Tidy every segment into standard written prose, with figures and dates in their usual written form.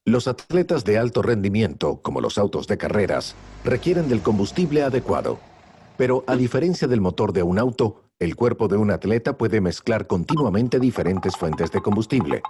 Los atletas de alto rendimiento, como los autos de carreras, requieren del combustible adecuado. Pero a diferencia del motor de un auto, el cuerpo de un atleta puede mezclar continuamente diferentes fuentes de combustible.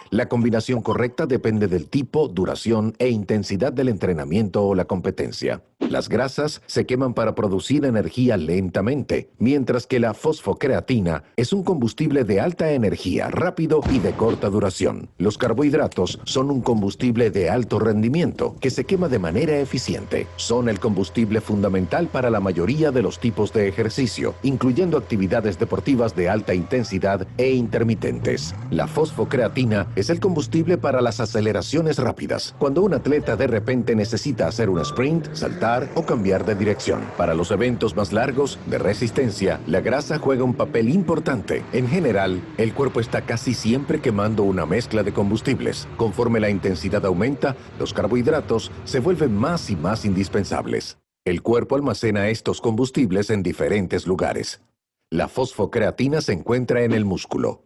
La combinación correcta depende del tipo, duración e intensidad del entrenamiento o la competencia. Las grasas se queman para producir energía lentamente, mientras que la fosfocreatina es un combustible de alta energía, rápido y de corta duración. Los carbohidratos son un combustible de alto rendimiento que se quema de manera eficiente. Son el combustible fundamental para la mayoría de los tipos de ejercicio, incluyendo actividades deportivas de alta intensidad e intermitentes. La fosfocreatina es el combustible para las aceleraciones rápidas, cuando un atleta de repente necesita hacer un sprint, saltar o cambiar de dirección. Para los eventos más largos, de resistencia, la grasa juega un papel importante. En general, el cuerpo está casi siempre quemando una mezcla de combustibles. Conforme la intensidad aumenta, los carbohidratos se vuelven más y más indispensables. El cuerpo almacena estos combustibles en diferentes lugares. La fosfocreatina se encuentra en el músculo.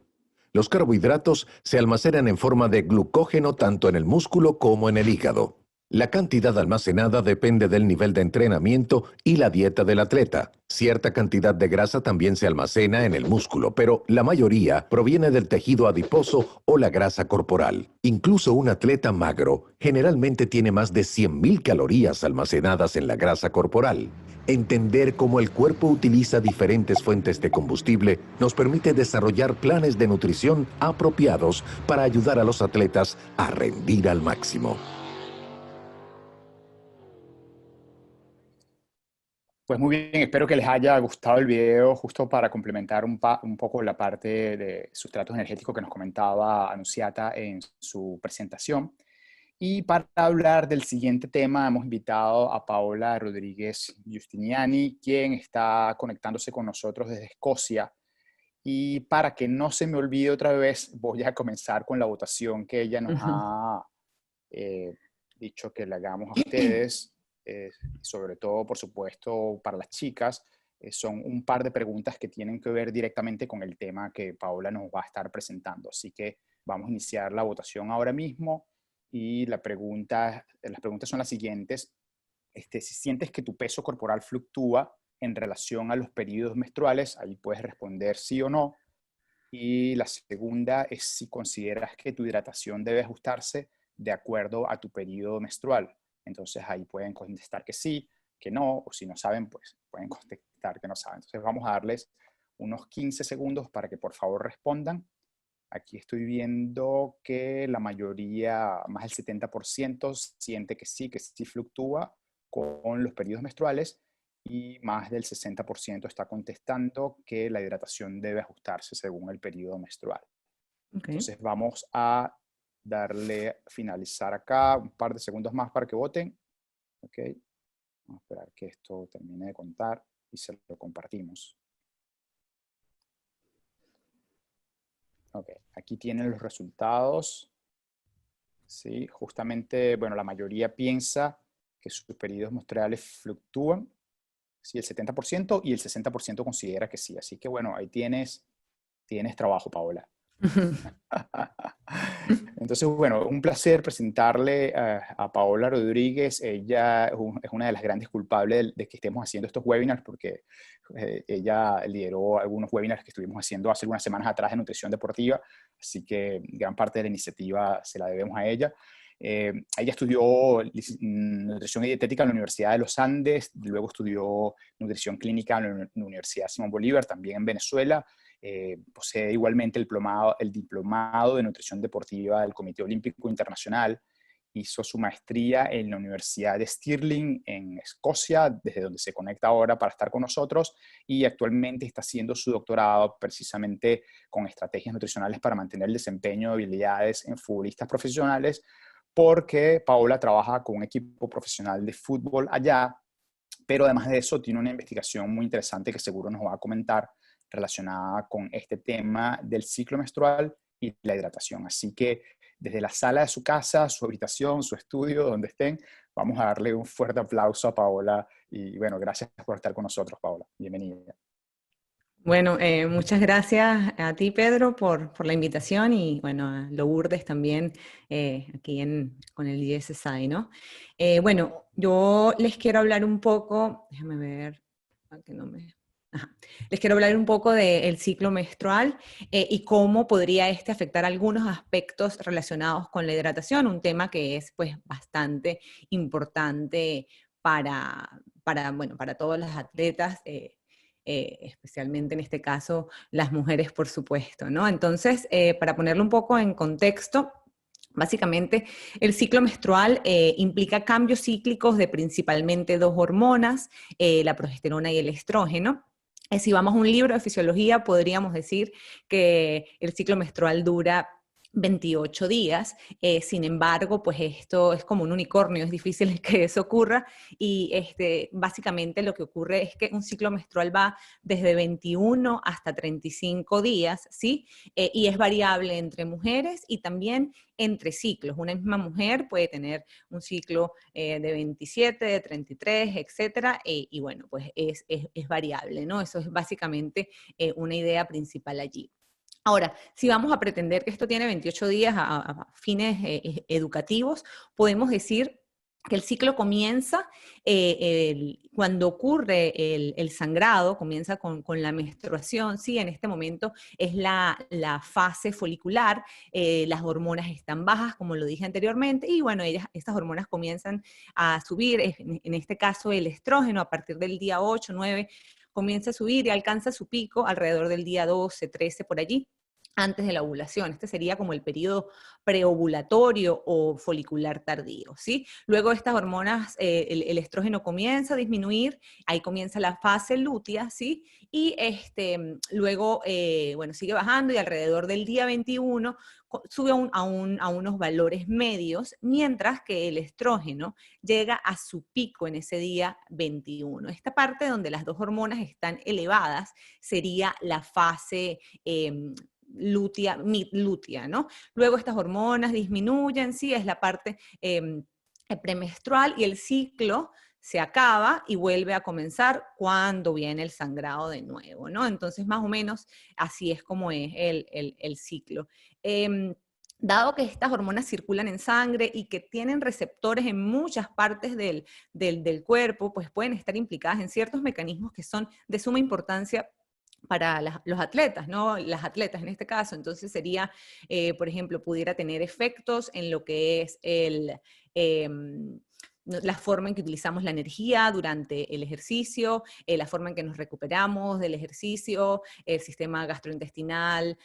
Los carbohidratos se almacenan en forma de glucógeno tanto en el músculo como en el hígado. La cantidad almacenada depende del nivel de entrenamiento y la dieta del atleta. Cierta cantidad de grasa también se almacena en el músculo, pero la mayoría proviene del tejido adiposo o la grasa corporal. Incluso un atleta magro generalmente tiene más de 100.000 calorías almacenadas en la grasa corporal. Entender cómo el cuerpo utiliza diferentes fuentes de combustible nos permite desarrollar planes de nutrición apropiados para ayudar a los atletas a rendir al máximo. Pues muy bien, espero que les haya gustado el video justo para complementar un poco la parte de sustratos energéticos que nos comentaba Anunciata en su presentación. Y para hablar del siguiente tema hemos invitado a Paola Rodríguez Giustiniani, quien está conectándose con nosotros desde Escocia. Y para que no se me olvide otra vez, voy a comenzar con la votación que ella nos ha eh, dicho que le hagamos a ustedes, sobre todo, por supuesto, para las chicas. Son un par de preguntas que tienen que ver directamente con el tema que Paola nos va a estar presentando. Así que vamos a iniciar la votación ahora mismo y las preguntas son las siguientes. Si sientes que tu peso corporal fluctúa en relación a los periodos menstruales, ahí puedes responder sí o no. Y la segunda es si consideras que tu hidratación debe ajustarse de acuerdo a tu periodo menstrual. Entonces ahí pueden contestar que sí, que no, o si no saben, pues pueden contestar que no saben. Entonces vamos a darles unos 15 segundos para que por favor respondan. Aquí estoy viendo que la mayoría, más del 70%, siente que sí fluctúa con los periodos menstruales y más del 60% está contestando que la hidratación debe ajustarse según el periodo menstrual. Okay. Entonces vamos a darle finalizar acá un par de segundos más para que voten. Ok, vamos a esperar que esto termine de contar y se lo compartimos. Ok, aquí tienen los resultados. Sí, justamente, bueno, la mayoría piensa que sus periodos menstruales fluctúan, sí, el 70%, y el 60% considera que sí. Así que bueno, ahí tienes trabajo, Paola. Entonces, bueno, un placer presentarle a Paola Rodríguez. Ella es una de las grandes culpables de que estemos haciendo estos webinars, porque ella lideró algunos webinars que estuvimos haciendo hace unas semanas atrás de nutrición deportiva, así que gran parte de la iniciativa se la debemos a ella. Ella estudió nutrición y dietética en la Universidad de los Andes, luego estudió nutrición clínica en la Universidad Simón Bolívar, también en Venezuela. Posee igualmente el diplomado de nutrición deportiva del Comité Olímpico Internacional. Hizo su maestría en la Universidad de Stirling en Escocia, desde donde se conecta ahora para estar con nosotros, y actualmente está haciendo su doctorado precisamente con estrategias nutricionales para mantener el desempeño de habilidades en futbolistas profesionales, porque Paola trabaja con un equipo profesional de fútbol allá, pero además de eso tiene una investigación muy interesante que seguro nos va a comentar relacionada con este tema del ciclo menstrual y la hidratación. Así que desde la sala de su casa, su habitación, su estudio, donde estén, vamos a darle un fuerte aplauso a Paola y bueno, gracias por estar con nosotros, Paola. Bienvenida. Bueno, muchas gracias a ti, Pedro, por la invitación y bueno, a Lourdes también aquí con el GSSI, ¿no? Bueno, yo les quiero hablar un poco, déjame ver, para que no me... Ajá. Les quiero hablar un poco del ciclo menstrual y cómo podría este afectar algunos aspectos relacionados con la hidratación, un tema que es pues bastante importante bueno, para todos los atletas. Especialmente en este caso las mujeres, por supuesto, ¿no? Entonces, para ponerlo un poco en contexto, básicamente, el ciclo menstrual implica cambios cíclicos de principalmente dos hormonas, la progesterona y el estrógeno. Si vamos a un libro de fisiología, podríamos decir que el ciclo menstrual dura 28 días, sin embargo, pues esto es como un unicornio, es difícil que eso ocurra y básicamente lo que ocurre es que un ciclo menstrual va desde 21 hasta 35 días, ¿sí? Y es variable entre mujeres y también entre ciclos. Una misma mujer puede tener un ciclo de 27, de 33, etcétera, y bueno, pues es variable, ¿no? Eso es básicamente una idea principal allí. Ahora, si vamos a pretender que esto tiene 28 días a fines educativos, podemos decir que el ciclo comienza cuando ocurre el sangrado, comienza con la menstruación, ¿sí? En este momento es la fase folicular, las hormonas están bajas, como lo dije anteriormente, y bueno, estas hormonas comienzan a subir, en este caso el estrógeno, a partir del día 8, 9, comienza a subir y alcanza su pico alrededor del día 12, 13, por allí, antes de la ovulación. Este sería como el periodo preovulatorio o folicular tardío, ¿sí? Luego estas hormonas, el estrógeno comienza a disminuir, ahí comienza la fase lútea, ¿sí? Y luego, bueno, sigue bajando y alrededor del día 21 sube a unos valores medios, mientras que el estrógeno llega a su pico en ese día 21. Esta parte donde las dos hormonas están elevadas sería la fase lútea, midlútea, ¿no? Luego estas hormonas disminuyen, sí, es la parte premenstrual y el ciclo se acaba y vuelve a comenzar cuando viene el sangrado de nuevo, ¿no? Entonces, más o menos, así es como es el ciclo. Dado que estas hormonas circulan en sangre y que tienen receptores en muchas partes del cuerpo, pues pueden estar implicadas en ciertos mecanismos que son de suma importancia para los atletas, ¿no? Las atletas en este caso. Entonces sería, por ejemplo, pudiera tener efectos en lo que es la forma en que utilizamos la energía durante el ejercicio, la forma en que nos recuperamos del ejercicio, el sistema gastrointestinal,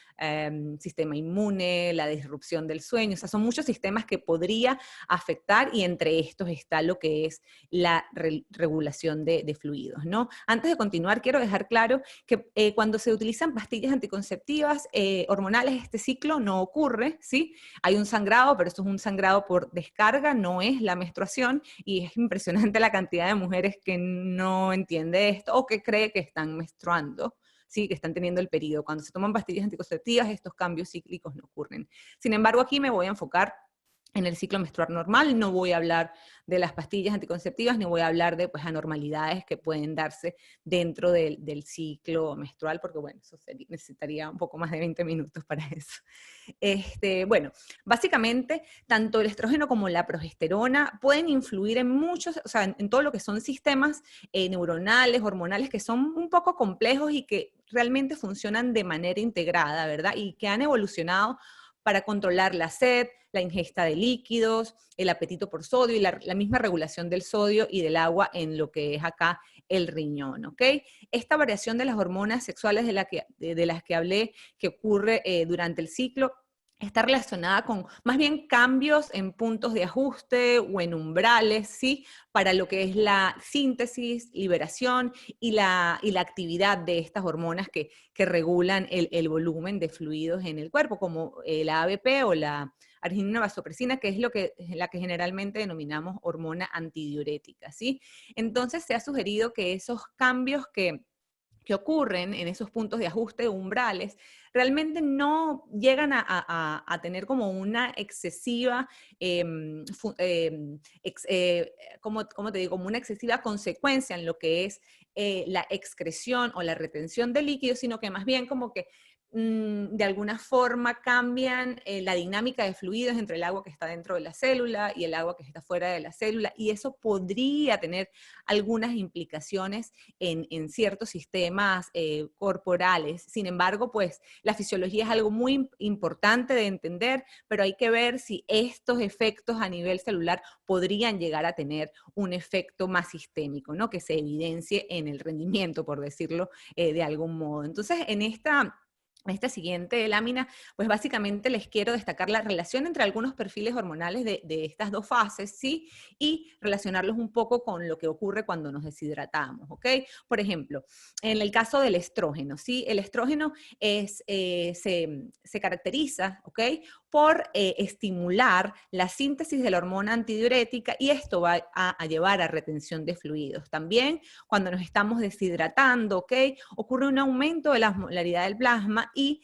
sistema inmune, la disrupción del sueño. O sea, son muchos sistemas que podría afectar y entre estos está lo que es la regulación de fluidos, ¿no? Antes de continuar, quiero dejar claro que cuando se utilizan pastillas anticonceptivas hormonales, este ciclo no ocurre, ¿sí? Hay un sangrado, pero esto es un sangrado por descarga, no es la menstruación, y es impresionante la cantidad de mujeres que no entiende esto o que cree que están menstruando, ¿sí? Que están teniendo el periodo. Cuando se toman pastillas anticonceptivas, estos cambios cíclicos no ocurren. Sin embargo, aquí me voy a enfocar en el ciclo menstrual normal, no voy a hablar de las pastillas anticonceptivas, ni voy a hablar de pues, anormalidades que pueden darse dentro del ciclo menstrual, porque bueno, eso necesitaría un poco más de 20 minutos para eso. Bueno, básicamente, tanto el estrógeno como la progesterona pueden influir en muchos, o sea, en todo lo que son sistemas neuronales, hormonales, que son un poco complejos y que realmente funcionan de manera integrada, ¿verdad? Y que han evolucionado para controlar la sed, la ingesta de líquidos, el apetito por sodio y la misma regulación del sodio y del agua en lo que es acá el riñón, ¿ok? Esta variación de las hormonas sexuales de las que hablé, que ocurre durante el ciclo, está relacionada con más bien cambios en puntos de ajuste o en umbrales, ¿sí? Para lo que es la síntesis, liberación y la actividad de estas hormonas que regulan el volumen de fluidos en el cuerpo, como la ABP o la arginina vasopresina, que es la que generalmente denominamos hormona antidiurética, ¿sí? Entonces se ha sugerido que esos cambios que que ocurren en esos puntos de ajuste umbrales realmente no llegan a tener como una excesiva, ¿cómo te digo? Como una excesiva consecuencia en lo que es la excreción o la retención de líquidos, sino que más bien como que de alguna forma cambian la dinámica de fluidos entre el agua que está dentro de la célula y el agua que está fuera de la célula, y eso podría tener algunas implicaciones en ciertos sistemas corporales. Sin embargo, pues la fisiología es algo muy importante de entender, pero hay que ver si estos efectos a nivel celular podrían llegar a tener un efecto más sistémico, ¿no? Que se evidencie en el rendimiento, por decirlo de algún modo. Entonces, en esta siguiente lámina, pues básicamente les quiero destacar la relación entre algunos perfiles hormonales de estas dos fases, ¿sí? Y relacionarlos un poco con lo que ocurre cuando nos deshidratamos, ¿ok? Por ejemplo, en el caso del estrógeno, ¿sí? El estrógeno se caracteriza, ¿ok? Por estimular la síntesis de la hormona antidiurética, y esto va a llevar a retención de fluidos. También cuando nos estamos deshidratando, ¿ok? Ocurre un aumento de la osmolaridad del plasma, y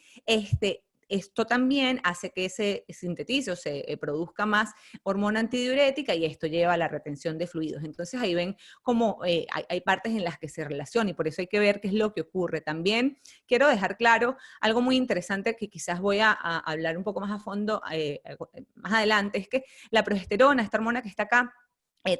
esto también hace que se sintetice o se produzca más hormona antidiurética, y esto lleva a la retención de fluidos. Entonces ahí ven cómo hay partes en las que se relaciona, y por eso hay que ver qué es lo que ocurre. También quiero dejar claro algo muy interesante que quizás voy a hablar un poco más a fondo más adelante, es que la progesterona, esta hormona que está acá,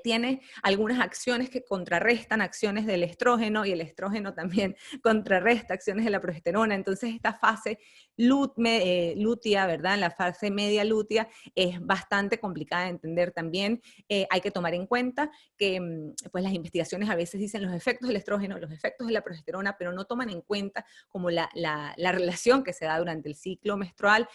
tiene algunas acciones que contrarrestan acciones del estrógeno, y el estrógeno también contrarresta acciones de la progesterona. Entonces esta fase lútea, ¿verdad? La fase media lútea es bastante complicada de entender también. Hay que tomar en cuenta que pues las investigaciones a veces dicen los efectos del estrógeno, los efectos de la progesterona, pero no toman en cuenta como la relación que se da durante el ciclo menstrual.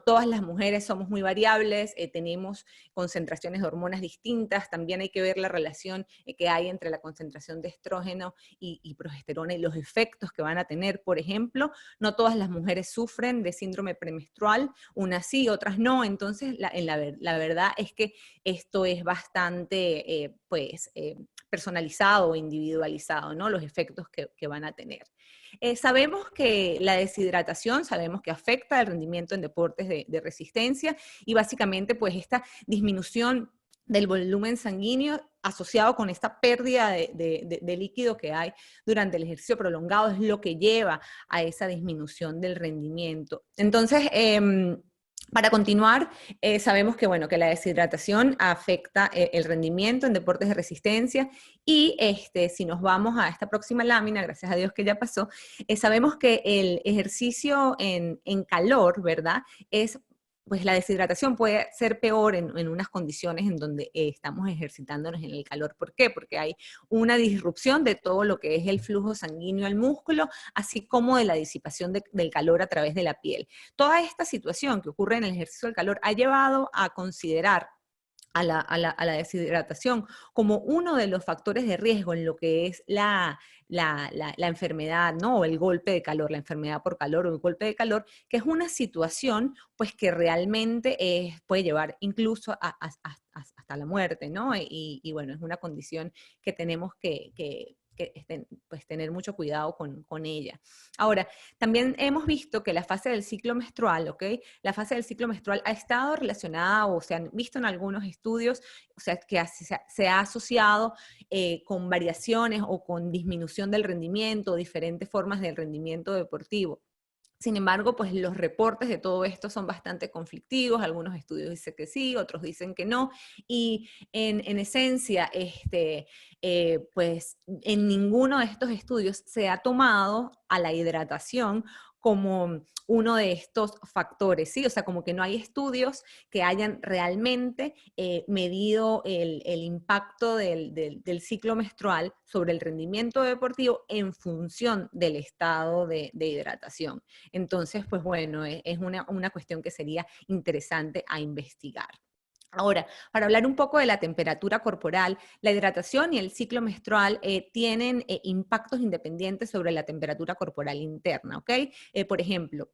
Todas las mujeres somos muy variables, tenemos concentraciones de hormonas distintas. También hay que ver la relación que hay entre la concentración de estrógeno y progesterona y los efectos que van a tener. Por ejemplo, no todas las mujeres sufren de síndrome premenstrual, unas sí, otras no. Entonces, la verdad es que esto es bastante personalizado o individualizado, ¿no? Los efectos que van a tener. Sabemos que la deshidratación, sabemos que afecta el rendimiento en deportes de resistencia, y básicamente pues esta disminución del volumen sanguíneo asociado con esta pérdida de líquido que hay durante el ejercicio prolongado es lo que lleva a esa disminución del rendimiento. Entonces, para continuar, sabemos que, bueno, que la deshidratación afecta el rendimiento en deportes de resistencia, y si nos vamos a esta próxima lámina, gracias a Dios que ya pasó, sabemos que el ejercicio en calor, ¿verdad? Pues la deshidratación puede ser peor en unas condiciones en donde estamos ejercitándonos en el calor. ¿Por qué? Porque hay una disrupción de todo lo que es el flujo sanguíneo al músculo, así como de la disipación del calor a través de la piel. Toda esta situación que ocurre en el ejercicio del calor ha llevado a considerar a la deshidratación como uno de los factores de riesgo en lo que es la enfermedad, ¿no? O el golpe de calor, la enfermedad por calor o el golpe de calor, que es una situación pues que realmente puede llevar incluso hasta la muerte, ¿no? Y bueno, es una condición que tenemos que pues tener mucho cuidado con ella. Ahora, también hemos visto que la fase del ciclo menstrual, ¿ok? La fase del ciclo menstrual ha estado relacionada, o se han visto en algunos estudios, o sea, que se ha asociado con variaciones o con disminución del rendimiento, diferentes formas del rendimiento deportivo. Sin embargo, pues los reportes de todo esto son bastante conflictivos. Algunos estudios dicen que sí, otros dicen que no. Y en esencia, pues en ninguno de estos estudios se ha tomado a la hidratación como uno de estos factores, ¿sí? O sea, como que no hay estudios que hayan realmente medido el impacto del ciclo menstrual sobre el rendimiento deportivo en función del estado de hidratación. Entonces, pues bueno, es una cuestión que sería interesante a investigar. Ahora, para hablar un poco de la temperatura corporal, la hidratación y el ciclo menstrual tienen impactos independientes sobre la temperatura corporal interna, ¿ok? Por ejemplo,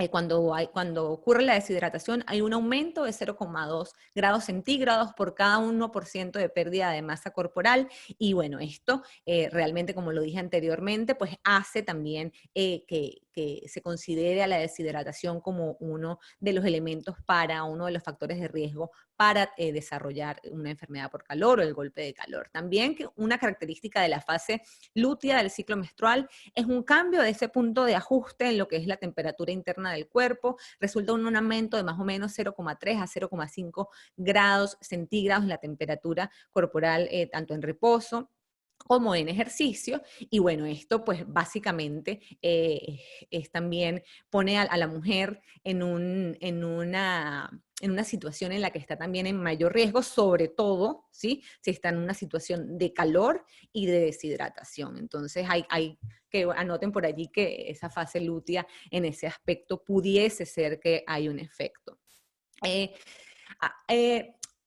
cuando ocurre la deshidratación, hay un aumento de 0,2 grados centígrados por cada 1% de pérdida de masa corporal. Y bueno, esto realmente, como lo dije anteriormente, pues hace también que se considere a la deshidratación como uno de los elementos uno de los factores de riesgo para desarrollar una enfermedad por calor o el golpe de calor. También que una característica de la fase lútea del ciclo menstrual es un cambio de ese punto de ajuste en lo que es la temperatura interna del cuerpo, resulta un aumento de más o menos 0,3 a 0,5 grados centígrados en la temperatura corporal, tanto en reposo como en ejercicio, y bueno, esto pues básicamente es también pone a la mujer en una situación en la que está también en mayor riesgo, sobre todo, ¿sí? Si está en una situación de calor y de deshidratación. Entonces hay que anoten por allí que esa fase lútea en ese aspecto pudiese ser que hay un efecto.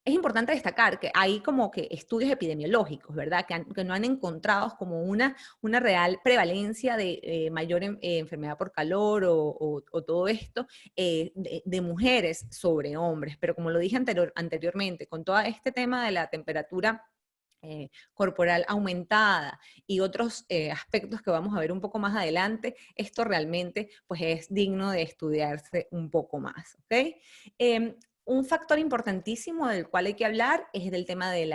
Es importante destacar que hay como que estudios epidemiológicos, ¿verdad? Que no han encontrado como una real prevalencia de mayor enfermedad por calor o todo esto de mujeres sobre hombres. Pero como lo dije anteriormente, con todo este tema de la temperatura corporal aumentada y otros aspectos que vamos a ver un poco más adelante, esto realmente pues es digno de estudiarse un poco más, ¿ok? Un factor importantísimo del cual hay que hablar es del tema del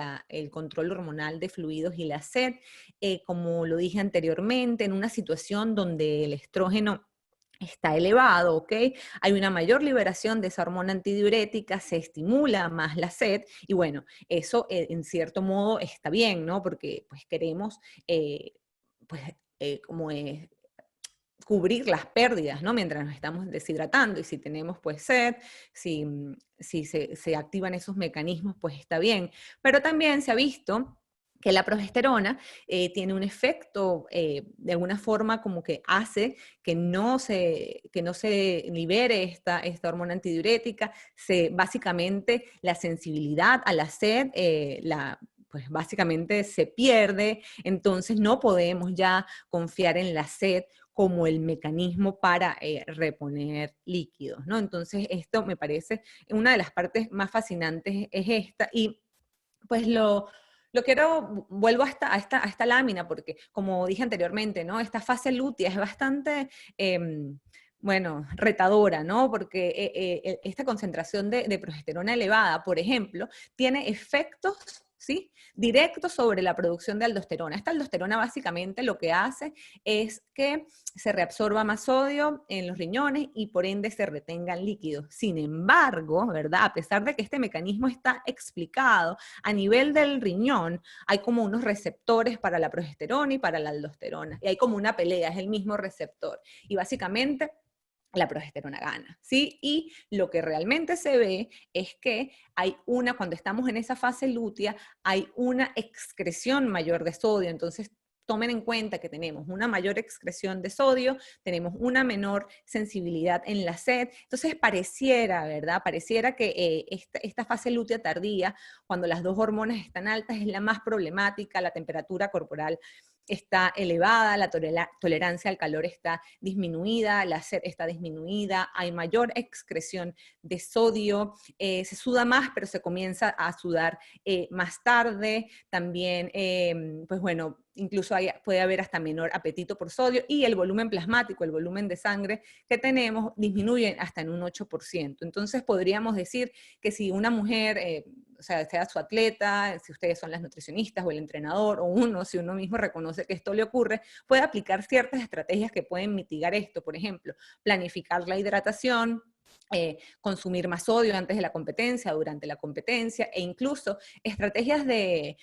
control hormonal de fluidos y la sed. Como lo dije anteriormente, en una situación donde el estrógeno está elevado, ¿ok? Hay una mayor liberación de esa hormona antidiurética, se estimula más la sed, y bueno, eso en cierto modo está bien, ¿no? Porque pues queremos, pues, como cubrir las pérdidas, ¿no? Mientras nos estamos deshidratando, y si tenemos pues sed, si se activan esos mecanismos, pues está bien. Pero también se ha visto que la progesterona tiene un efecto, de alguna forma como que hace que no se libere esta hormona antidiurética, básicamente la sensibilidad a la sed, pues básicamente se pierde, entonces no podemos ya confiar en la sed como el mecanismo para reponer líquidos, ¿no? Entonces esto me parece una de las partes más fascinantes es esta, y pues vuelvo a esta lámina, porque como dije anteriormente, ¿no? Esta fase lútea es bastante, bueno, retadora, ¿no? Porque esta concentración de progesterona elevada, por ejemplo, tiene efectos, ¿sí? Directos sobre la producción de aldosterona. Esta aldosterona básicamente lo que hace es que se reabsorba más sodio en los riñones y por ende se retengan líquidos. Sin embargo, ¿verdad? A pesar de que este mecanismo está explicado, a nivel del riñón hay como unos receptores para la progesterona y para la aldosterona. Y hay como una pelea, es el mismo receptor. Y básicamente la progesterona gana, ¿sí? Y lo que realmente se ve es que cuando estamos en esa fase lútea, hay una excreción mayor de sodio. Entonces tomen en cuenta que tenemos una mayor excreción de sodio, tenemos una menor sensibilidad en la sed. Entonces pareciera, ¿verdad? Pareciera que esta fase lútea tardía, cuando las dos hormonas están altas, es la más problemática, la temperatura corporal está elevada, la tolerancia al calor está disminuida, la sed está disminuida, hay mayor excreción de sodio, se suda más, pero se comienza a sudar más tarde, también, pues bueno, incluso puede haber hasta menor apetito por sodio, y el volumen plasmático, el volumen de sangre que tenemos, disminuye hasta en un 8%. Entonces podríamos decir que si una mujer, o sea su atleta, si ustedes son las nutricionistas o el entrenador, o si uno mismo reconoce que esto le ocurre, puede aplicar ciertas estrategias que pueden mitigar esto. Por ejemplo, planificar la hidratación, consumir más sodio antes de la competencia, durante la competencia, e incluso estrategias de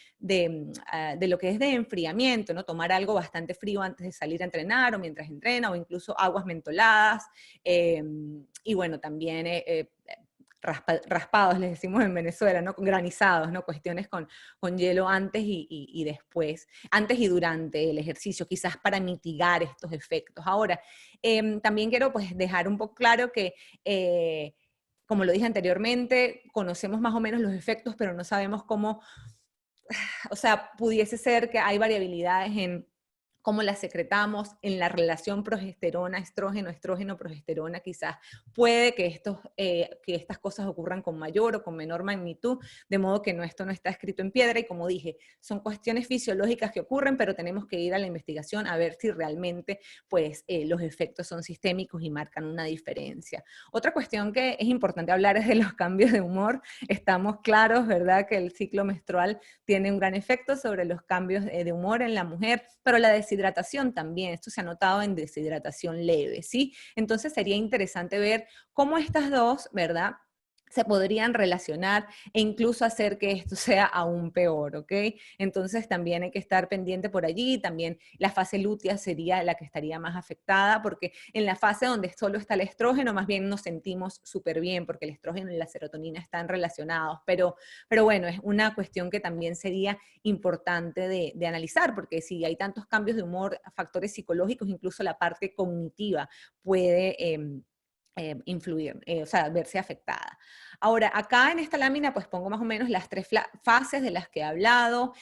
lo que es de enfriamiento, ¿no? Tomar algo bastante frío antes de salir a entrenar o mientras entrena, o incluso aguas mentoladas, y bueno, también raspados, les decimos en Venezuela, ¿no? Granizados, ¿no? Cuestiones con hielo antes y después, antes y durante el ejercicio, quizás para mitigar estos efectos. Ahora, también quiero pues dejar un poco claro que, como lo dije anteriormente, conocemos más o menos los efectos, pero no sabemos cómo, o sea, pudiese ser que hay variabilidades en cómo la secretamos en la relación progesterona-estrógeno, estrógeno-progesterona, quizás puede que, que estas cosas ocurran con mayor o con menor magnitud, de modo que esto no está escrito en piedra y como dije, son cuestiones fisiológicas que ocurren, pero tenemos que ir a la investigación a ver si realmente pues, los efectos son sistémicos y marcan una diferencia. Otra cuestión que es importante hablar es de los cambios de humor. Estamos claros, ¿verdad?, que el ciclo menstrual tiene un gran efecto sobre los cambios de humor en la mujer, pero la deshidratación también, esto se ha notado en deshidratación leve, ¿sí? Entonces sería interesante ver cómo estas dos, ¿verdad?, se podrían relacionar e incluso hacer que esto sea aún peor, ¿ok? Entonces también hay que estar pendiente por allí, también la fase lútea sería la que estaría más afectada, porque en la fase donde solo está el estrógeno, más bien nos sentimos súper bien, porque el estrógeno y la serotonina están relacionados, pero bueno, es una cuestión que también sería importante de analizar, porque si hay tantos cambios de humor, factores psicológicos, incluso la parte cognitiva puede influir, o sea, verse afectada. Ahora, acá en esta lámina, pues pongo más o menos las tres fases de las que he hablado,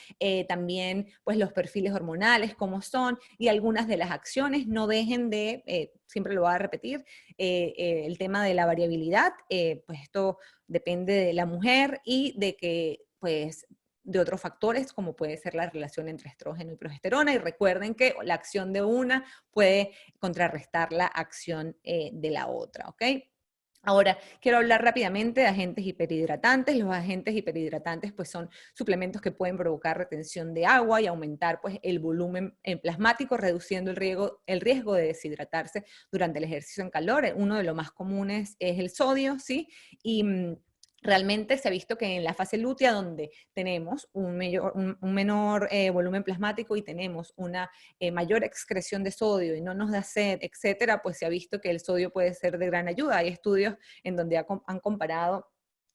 también pues los perfiles hormonales, cómo son, y algunas de las acciones. No dejen de, siempre lo voy a repetir, el tema de la variabilidad, pues esto depende de la mujer y de que, pues, de otros factores, como puede ser la relación entre estrógeno y progesterona, y recuerden que la acción de una puede contrarrestar la acción de la otra, ¿ok? Ahora, quiero hablar rápidamente de agentes hiperhidratantes. Los agentes hiperhidratantes pues, son suplementos que pueden provocar retención de agua y aumentar pues, el volumen plasmático, reduciendo el riesgo de deshidratarse durante el ejercicio en calor. Uno de los más comunes es el sodio, ¿sí? Y realmente se ha visto que en la fase lútea, donde tenemos un menor volumen plasmático y tenemos una mayor excreción de sodio y no nos da sed, etcétera, pues se ha visto que el sodio puede ser de gran ayuda. Hay estudios en donde han comparado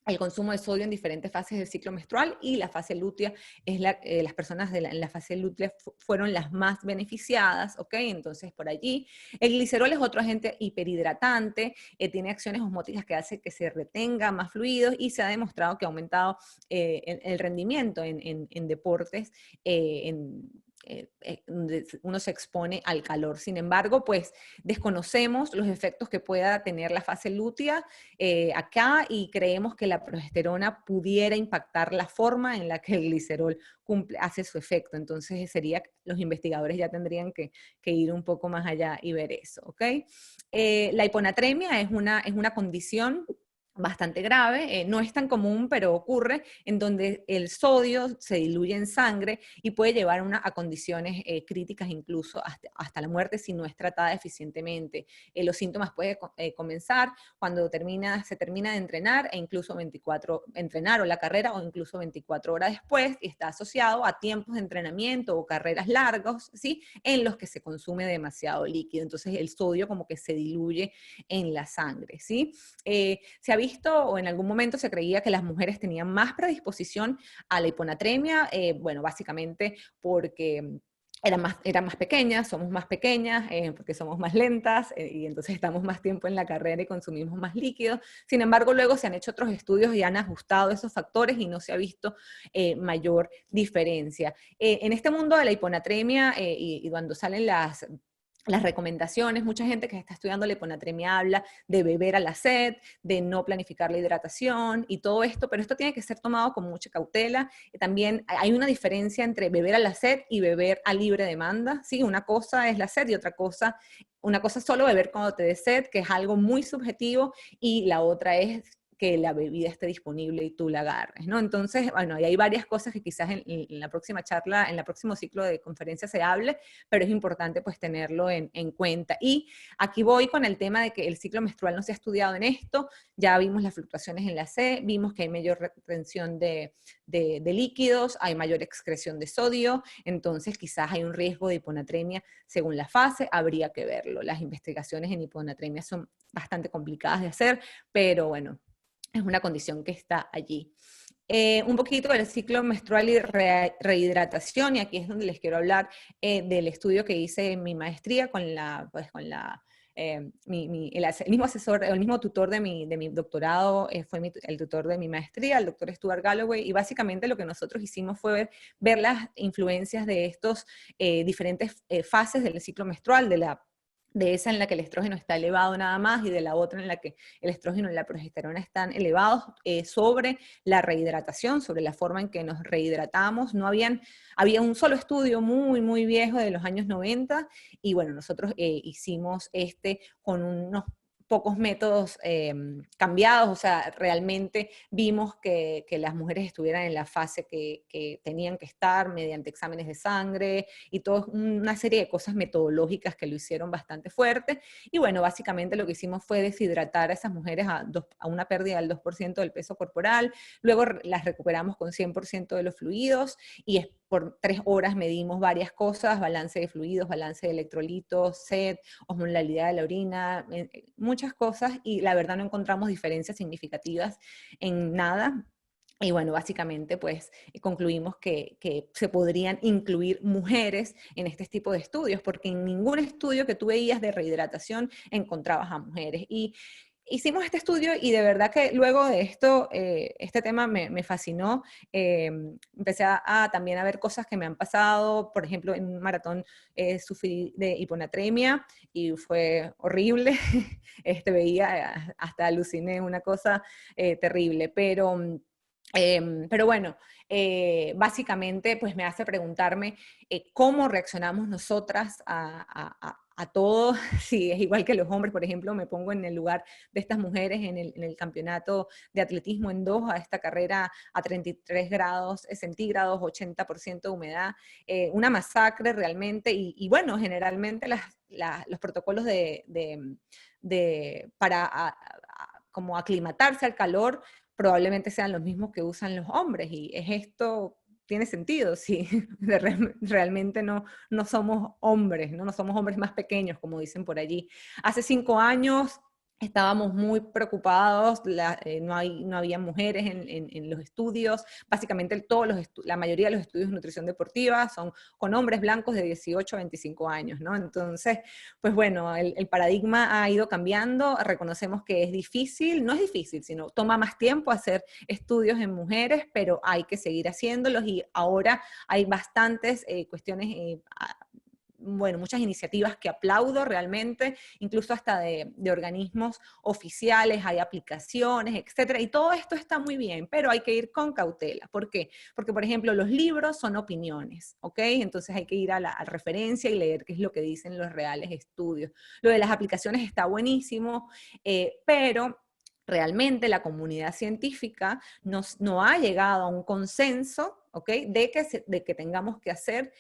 el consumo de sodio en diferentes fases del ciclo menstrual y la fase lútea, las personas en la fase lútea fueron las más beneficiadas, ¿ok? Entonces por allí. El glicerol es otro agente hiperhidratante, tiene acciones osmóticas que hacen que se retenga más fluidos y se ha demostrado que ha aumentado el rendimiento en deportes, donde uno se expone al calor. Sin embargo, pues desconocemos los efectos que pueda tener la fase lútea acá y creemos que la progesterona pudiera impactar la forma en la que el glicerol hace su efecto. Entonces los investigadores ya tendrían que ir un poco más allá y ver eso, ¿ok? La hiponatremia es una condición bastante grave, no es tan común, pero ocurre, en donde el sodio se diluye en sangre y puede llevar a condiciones críticas, incluso hasta la muerte si no es tratada eficientemente. Los síntomas pueden comenzar cuando se termina de entrenar, e incluso entrenar o la carrera, o incluso 24 horas después, y está asociado a tiempos de entrenamiento o carreras largos, ¿sí?, en los que se consume demasiado líquido. Entonces el sodio como que se diluye en la sangre, ¿sí? Se ha visto, o en algún momento se creía que las mujeres tenían más predisposición a la hiponatremia, bueno, básicamente porque eran más pequeñas, somos más pequeñas, porque somos más lentas, y entonces estamos más tiempo en la carrera y consumimos más líquidos. Sin embargo, luego se han hecho otros estudios y han ajustado esos factores y no se ha visto mayor diferencia. En este mundo de la hiponatremia, y cuando salen las recomendaciones, mucha gente que está estudiando la hiponatremia habla de beber a la sed, de no planificar la hidratación y todo esto, pero esto tiene que ser tomado con mucha cautela. También hay una diferencia entre beber a la sed y beber a libre demanda, ¿sí? Una cosa es la sed y una cosa es solo beber cuando te dé sed, que es algo muy subjetivo, y la otra es que la bebida esté disponible y tú la agarres, ¿no? Entonces, bueno, y hay varias cosas que quizás en la próxima charla, en el próximo ciclo de conferencias se hable, pero es importante pues tenerlo en cuenta. Y aquí voy con el tema de que el ciclo menstrual no se ha estudiado en esto, ya vimos las fluctuaciones en la C, vimos que hay mayor retención de líquidos, hay mayor excreción de sodio, entonces quizás hay un riesgo de hiponatremia según la fase, habría que verlo. Las investigaciones en hiponatremia son bastante complicadas de hacer, pero bueno, es una condición que está allí. Un poquito del ciclo menstrual y rehidratación, y aquí es donde les quiero hablar del estudio que hice en mi maestría con la el mismo asesor, el mismo tutor de mi doctorado fue el tutor de mi maestría, el doctor Stuart Galloway, y básicamente lo que nosotros hicimos fue ver las influencias de estos diferentes fases del ciclo menstrual, de esa en la que el estrógeno está elevado nada más y de la otra en la que el estrógeno y la progesterona están elevados, sobre la rehidratación, sobre la forma en que nos rehidratamos. Había un solo estudio muy, muy viejo de los años 90 y bueno, nosotros hicimos con unos pocos métodos cambiados, o sea, realmente vimos que las mujeres estuvieran en la fase que tenían que estar mediante exámenes de sangre y toda una serie de cosas metodológicas que lo hicieron bastante fuerte. Y bueno, básicamente lo que hicimos fue deshidratar a esas mujeres a una pérdida del 2% del peso corporal, luego las recuperamos con 100% de los fluidos y por 3 horas medimos varias cosas, balance de fluidos, balance de electrolitos, sed, osmolalidad de la orina, muchas cosas, y la verdad no encontramos diferencias significativas en nada. Y bueno, básicamente pues concluimos que se podrían incluir mujeres en este tipo de estudios, porque en ningún estudio que tú veías de rehidratación encontrabas a mujeres. Y hicimos este estudio y de verdad que luego de esto, este tema me fascinó. Empecé también a ver cosas que me han pasado. Por ejemplo, en un maratón sufrí de hiponatremia y fue horrible. Veía, hasta aluciné, una cosa terrible. Pero bueno, básicamente pues me hace preguntarme cómo reaccionamos nosotras a todo, si es igual que los hombres. Por ejemplo, me pongo en el lugar de estas mujeres en el campeonato de atletismo en Doha, esta carrera a 33 grados centígrados, 80% de humedad, una masacre realmente, y bueno, generalmente los protocolos para como aclimatarse al calor probablemente sean los mismos que usan los hombres, y tiene sentido, si realmente no somos hombres, ¿no? No somos hombres más pequeños, como dicen por allí. Hace 5 años estábamos muy preocupados, no había mujeres en los estudios, básicamente la mayoría de los estudios de nutrición deportiva son con hombres blancos de 18 a 25 años, ¿no? Entonces, pues bueno, el paradigma ha ido cambiando, reconocemos que es difícil, no es difícil, sino toma más tiempo hacer estudios en mujeres, pero hay que seguir haciéndolos, y ahora hay bastantes cuestiones, bueno, muchas iniciativas que aplaudo realmente, incluso hasta de organismos oficiales, hay aplicaciones, etcétera, y todo esto está muy bien, pero hay que ir con cautela. ¿Por qué? Porque, por ejemplo, los libros son opiniones, ¿ok? Entonces hay que ir a la referencia y leer qué es lo que dicen los reales estudios. Lo de las aplicaciones está buenísimo, pero realmente la comunidad científica no ha llegado a un consenso, ¿ok? De que tengamos que hacer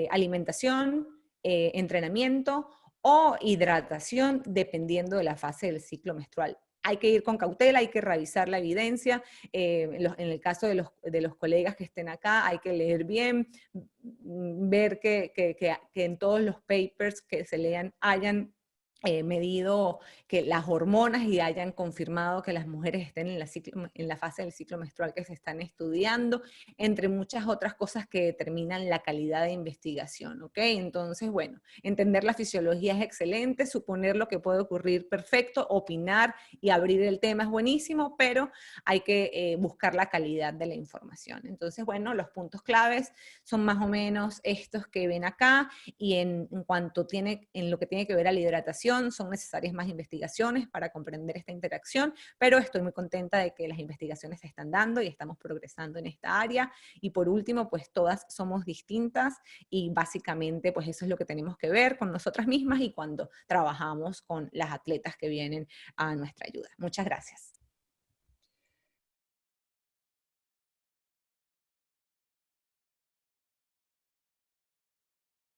alimentación, entrenamiento o hidratación dependiendo de la fase del ciclo menstrual. Hay que ir con cautela, hay que revisar la evidencia. En el caso de los colegas que estén acá, hay que leer bien, ver que en todos los papers que se lean hayan medido que las hormonas y hayan confirmado que las mujeres estén en la fase del ciclo menstrual que se están estudiando, entre muchas otras cosas que determinan la calidad de investigación, ¿ok? Entonces, bueno, entender la fisiología es excelente, suponer lo que puede ocurrir perfecto, opinar y abrir el tema es buenísimo, pero hay que buscar la calidad de la información. Entonces, bueno, los puntos claves son más o menos estos que ven acá, y en lo que tiene que ver a la hidratación, son necesarias más investigaciones para comprender esta interacción, pero estoy muy contenta de que las investigaciones se están dando y estamos progresando en esta área. Y por último, pues todas somos distintas, y básicamente pues eso es lo que tenemos que ver con nosotras mismas y cuando trabajamos con las atletas que vienen a nuestra ayuda. Muchas gracias.